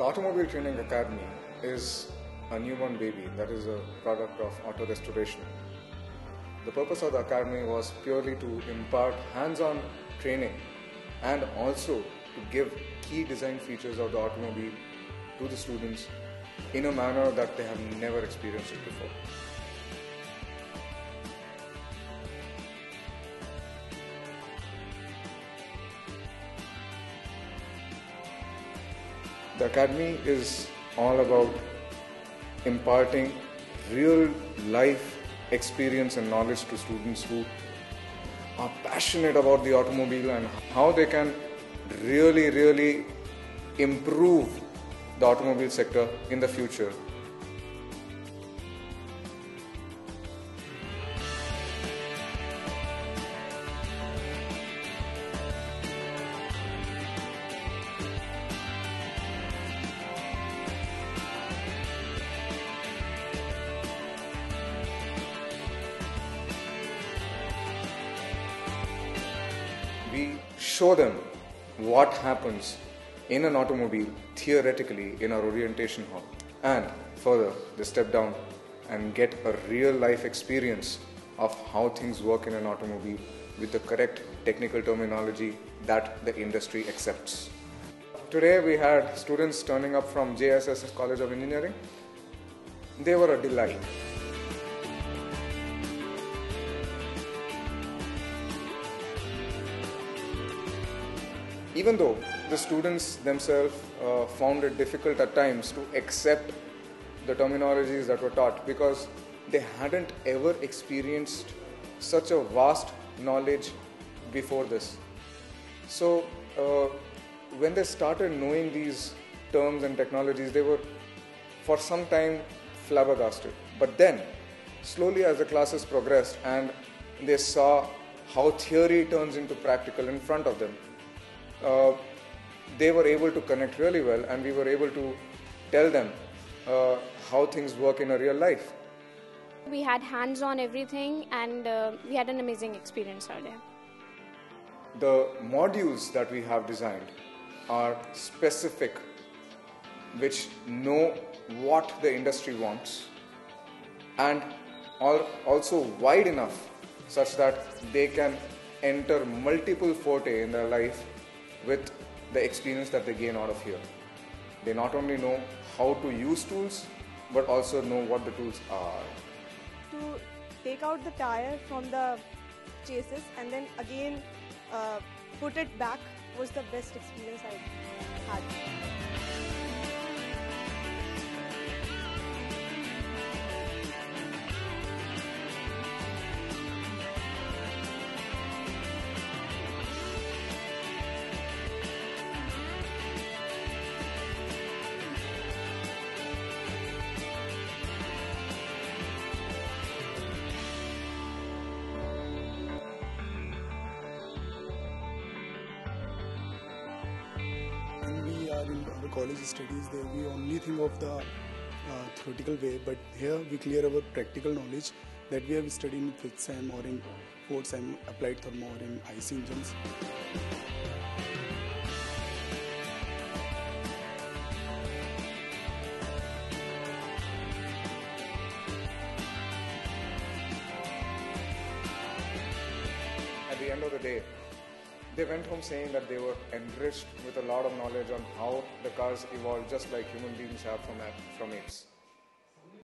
The Automobile Training Academy is a newborn baby that is a product of auto restoration. The purpose of the academy was purely to impart hands-on training and also to give key design features of the automobile to the students in a manner that they have never experienced it before. The academy is all about imparting real life experience and knowledge to students who are passionate about the automobile and how they can really improve the automobile sector in the future. We show them what happens in an automobile theoretically in our orientation hall, and further they step down and get a real life experience of how things work in an automobile with the correct technical terminology that the industry accepts. Today we had students turning up from JSS College of Engineering. They were a delight. Even though the students themselves found it difficult at times to accept the terminologies that were taught because they hadn't ever experienced such a vast knowledge before this. So when they started knowing these terms and technologies, they were for some time flabbergasted. But then slowly as the classes progressed and they saw how theory turns into practical in front of them, they were able to connect really well, and we were able to tell them how things work in a real life. We had hands-on everything, and we had an amazing experience out there. The modules that we have designed are specific, which know what the industry wants, and are also wide enough such that they can enter multiple forte in their life with the experience that they gain out of here. They not only know how to use tools, but also know what the tools are. To take out the tire from the chassis and then again put it back was the best experience I had. When we are in our college studies, there we only think of the theoretical way, but here we clear our practical knowledge that we have studied in 5th SEM or in 4th SEM, applied thermo or in IC engines. At the end of the day, they went home saying that they were enriched with a lot of knowledge on how the cars evolved just like human beings have from apes.